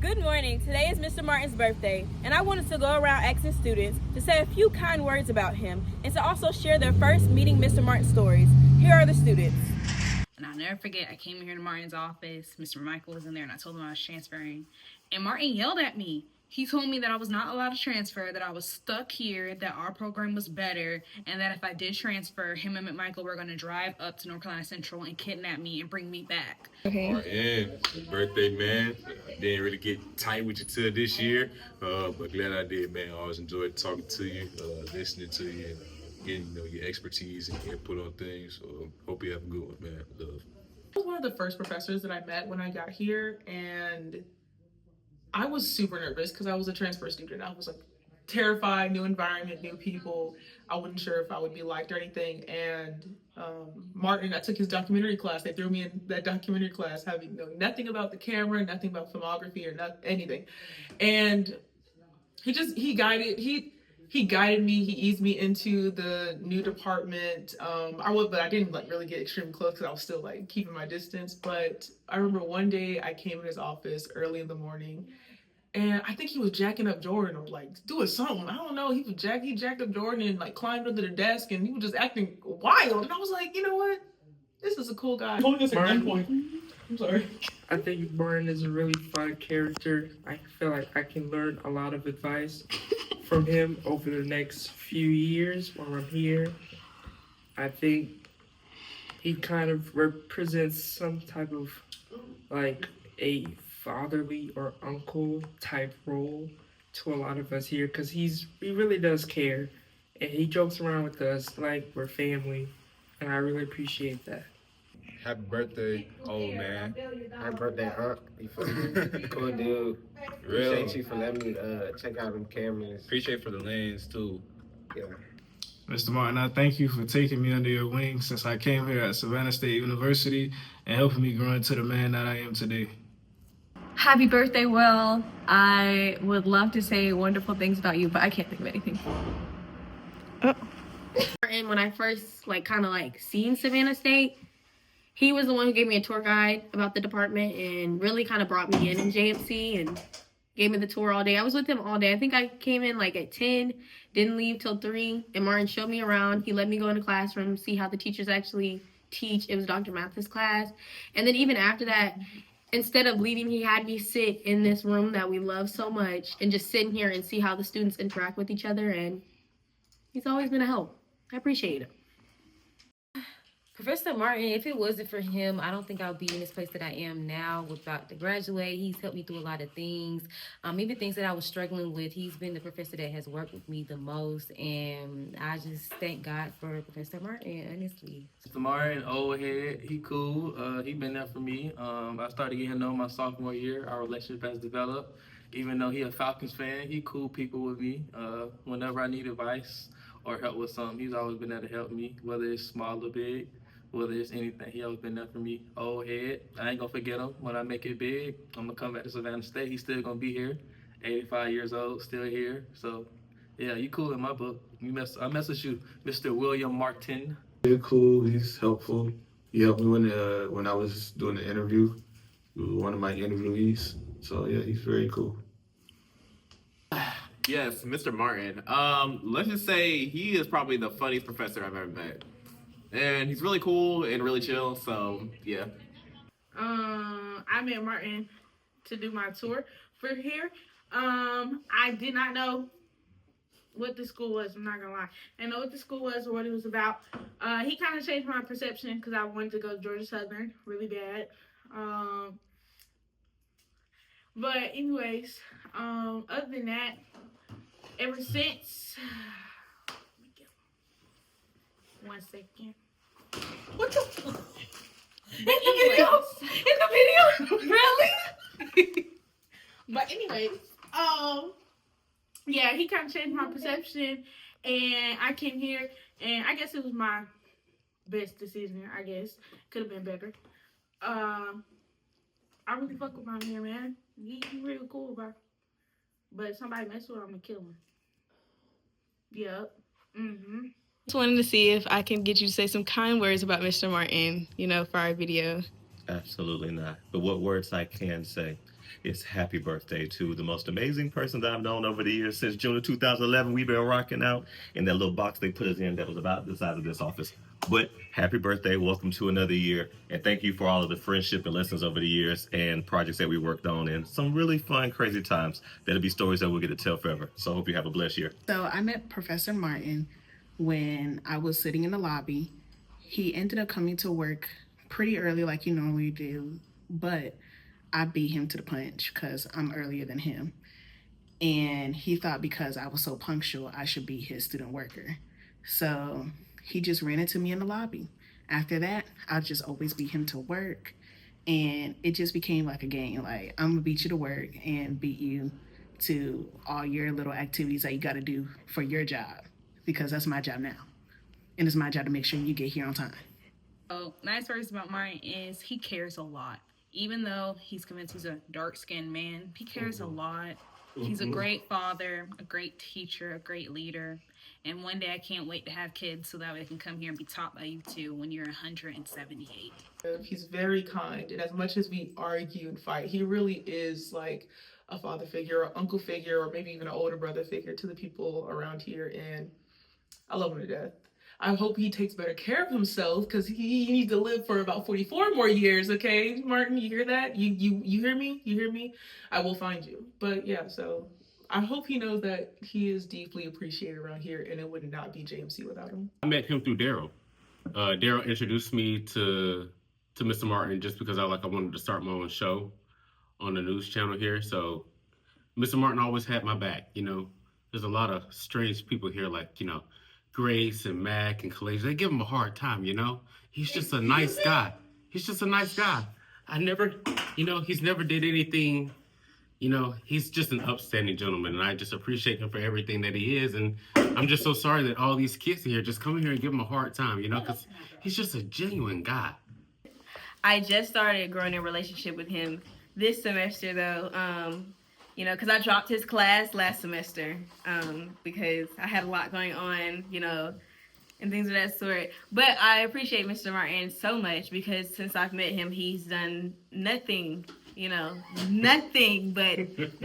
Good morning. Today is Mr. Martin's birthday, and I wanted to go around asking students to say a few kind words about him and to also share their first meeting Mr. Martin stories. Here are the students. And I'll never forget, I came in here to Martin's office. Mr. Michael was in there, and I told him I was transferring. And Martin yelled at me. He told me that I was not allowed to transfer, that I was stuck here, that our program was better, and that if I did transfer, him and Michael were going to drive up to North Carolina Central and kidnap me and bring me back. Okay. Martin, birthday, man. I didn't really get tight with you till this year, but glad I did, man. I always enjoyed talking to you, listening to you, and getting your expertise and input on things. So hope you have a good one, man. Love. I was one of the first professors that I met when I got here, and I was super nervous because I was a transfer student. I was like terrified, new environment, new people. I wasn't sure if I would be liked or anything. And Martin, I took his documentary class. They threw me in that documentary class, having known nothing about the camera, nothing about filmography or anything. And he guided me. He eased me into the new department. But I didn't really get extremely close because I was still keeping my distance. But I remember one day I came in his office early in the morning, and I think he was jacking up Jordan or doing something. I don't know. He jacked up Jordan and climbed under the desk, and he was just acting wild. And I was like, you know what? This is a cool guy. Holding us at gunpoint. I'm sorry. I think Martin is a really fun character. I feel like I can learn a lot of advice from him over the next few years while I'm here. I think he kind of represents some type of a fatherly or uncle type role to a lot of us here because he really does care and he jokes around with us like we're family, and I really appreciate that. Happy birthday, old man. Happy birthday, Unc. You feel me? Cool dude. Appreciate you for letting me check out them cameras. Appreciate for the lens too. Yeah. Mr. Martin, I thank you for taking me under your wing since I came here at Savannah State University and helping me grow into the man that I am today. Happy birthday, Will. I would love to say wonderful things about you, but I can't think of anything. And when I first seen Savannah State, he was the one who gave me a tour guide about the department and really kind of brought me in JMC and gave me the tour all day. I was with him all day. I think I came in at 10, didn't leave till 3, and Martin showed me around. He let me go in the classroom, see how the teachers actually teach. It was Dr. Mathis' class. And then even after that, instead of leaving, he had me sit in this room that we love so much and just sit in here and see how the students interact with each other. And he's always been a help. I appreciate it. Professor Martin, if it wasn't for him, I don't think I would be in this place that I am now, about to graduate. He's helped me through a lot of things, even things that I was struggling with. He's been the professor that has worked with me the most, and I just thank God for Professor Martin, honestly. Mr. Martin, old head, he cool. He been there for me. I started getting to know him my sophomore year. Our relationship has developed. Even though he a Falcons fan, he cool people with me. Whenever I need advice or help with something, he's always been there to help me, whether it's small or big. Whether it's anything, he always been there for me. Old head, I ain't gonna forget him. When I make it big, I'm gonna come back to Savannah State. He's still gonna be here, 85 years old, still here. So, yeah, you cool in my book. I mess with you, Mr. William Martin. He's cool. He's helpful. He helped me when I was doing the interview. He was one of my interviewees. So yeah, he's very cool. Yes, Mr. Martin. Let's just say he is probably the funniest professor I've ever met. And he's really cool and really chill, so yeah. I met Martin to do my tour for here. I did not know what the school was, I'm not gonna lie. I didn't know what the school was or what it was about. He kind of changed my perception because I wanted to go to Georgia Southern really bad. But anyways, other than that, ever since, one second. What the fuck? In the video? In the video? Really? But anyways, yeah, he kind of changed my perception, and I came here, and I guess it was my best decision. I guess could have been better. I really fuck with him here, man. He really cool, bro. But if somebody mess with him, I'm gonna kill him. Yep. Just wanted to see if I can get you to say some kind words about Mr. Martin, for our video. Absolutely not. But what words I can say. it's happy birthday to the most amazing person that I've known over the years. Since June of 2011, we've been rocking out in that little box they put us in that was about the size of this office. But happy birthday, welcome to another year, and thank you for all of the friendship and lessons over the years and projects that we worked on and some really fun, crazy times. That'll be stories that we'll get to tell forever. So I hope you have a blessed year. So I met Professor Martin when I was sitting in the lobby. He ended up coming to work pretty early like you normally do, but I beat him to the punch because I'm earlier than him. And he thought because I was so punctual, I should be his student worker. So he just ran into me in the lobby. After that, I just always beat him to work. And it just became like a game. Like, I'm gonna beat you to work and beat you to all your little activities that you gotta do for your job, because that's my job now. And it's my job to make sure you get here on time. Oh, nice words about Martin is he cares a lot. Even though he's convinced he's a dark-skinned man, he cares a lot. He's a great father, a great teacher, a great leader. And one day I can't wait to have kids so that way I can come here and be taught by you two when you're 178. He's very kind, and as much as we argue and fight, he really is like a father figure, or uncle figure, or maybe even an older brother figure to the people around here, and I love him to death. I hope he takes better care of himself because he needs to live for about 44 more years, okay? Martin, you hear that? You hear me? You hear me? I will find you. But yeah, so I hope he knows that he is deeply appreciated around here, and it would not be JMC without him. I met him through Daryl. Daryl introduced me to Mr. Martin just because I wanted to start my own show on the news channel here. So Mr. Martin always had my back. You know, there's a lot of strange people here, like, you know, Grace and Mac and Kalasia. They give him a hard time, you know. He's just a nice guy. He's just a nice guy. He's never did anything. You know, he's just an upstanding gentleman, and I just appreciate him for everything that he is. And I'm just so sorry that all these kids here just come here and give him a hard time, you know, because he's just a genuine guy. I just started growing a relationship with him this semester, though, because I dropped his class last semester because I had a lot going on, and things of that sort. But I appreciate Mr. Martin so much because since I've met him, he's done nothing but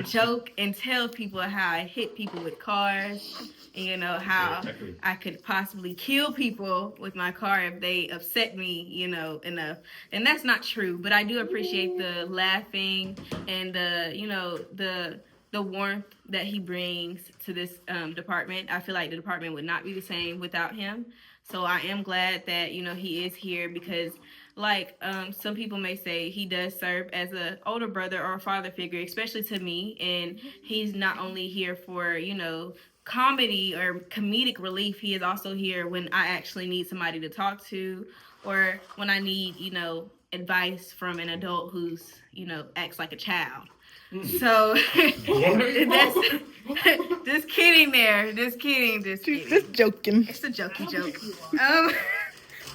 joke and tell people how I hit people with cars, and how I could possibly kill people with my car if they upset me, enough. And that's not true, but I do appreciate the laughing and the warmth that he brings to this department. I feel like the department would not be the same without him. So I am glad that, he is here because some people may say he does serve as an older brother or a father figure, especially to me. And he's not only here for, comedy or comedic relief. He is also here when I actually need somebody to talk to or when I need, advice from an adult who's, acts like a child. So that's just kidding there. Just kidding. Just joking. It's a jokey joke.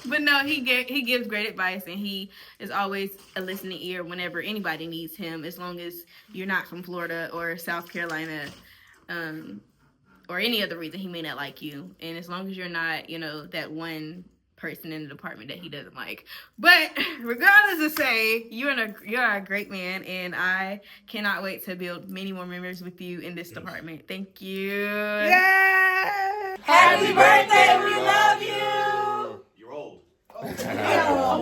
But no, he gives great advice, and he is always a listening ear whenever anybody needs him, as long as you're not from Florida or South Carolina, or any other reason he may not like you, and as long as you're not, that one person in the department that he doesn't like. But regardless of say, you're a great man, and I cannot wait to build many more memories with you in this department. Thank you. Yeah. Happy birthday, we love you. You're old.